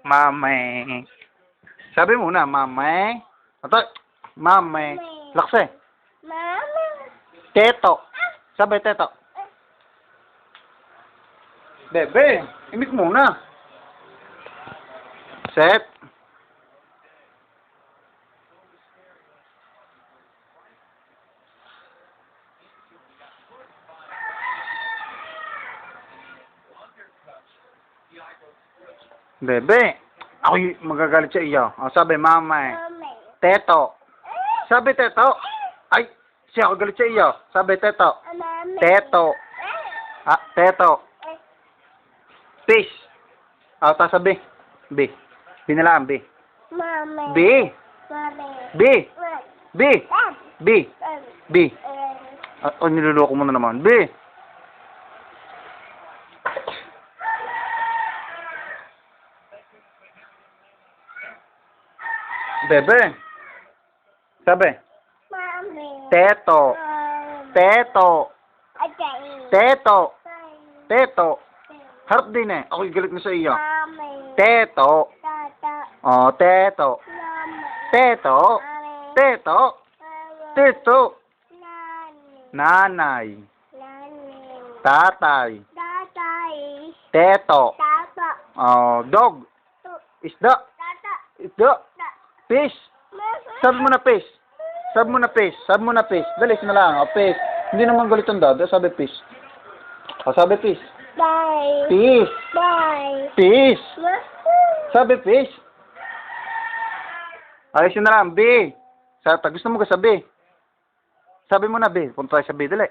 Mame. Sabi muna, mame. Ito, mame. Lakse. Mama. Teto. Sabi, teto. Bebe, imik muna. Set. Bebe, ako'y magagalit sa iyo. O, sabi, mama. Mama. Teto. Sabi, teto. Ay, siya ako galit sa iyo. Sabi, teto. Mama. Teto. Ah, teto. Fish. O, ta sabi. B. B na lang, B. Mama. B. Mama. B. B. B. B. O, niluloko mo na naman. B. Bebe. Sabi. Mami. Teto. Teto. Atay. Teto. Teto. Harap din eh. Ako'y galit na sa iyo. Mami. Teto. Tata. O, teto. Mama. Teto. Mami. Teto. Mama. Teto. Nani. Nanay. Nani. Tatay. Tatay. Teto. Tata. O, dog. Isda. Tata. Isda. Ta. Fish. Mama. Sabi mo na fish. Sabi mo na fish. Sabi mo na fish. Dalis na lang. O, fish. Hindi naman galit ang dada. Sabi fish. O, sabi fish. Bye. Fish. Bye. Fish. Ma. Sabi fish. Ayos yun na lang. B. Gusto mo ka sabi. Sabi mo na B. Punta tayo sa B. Dali.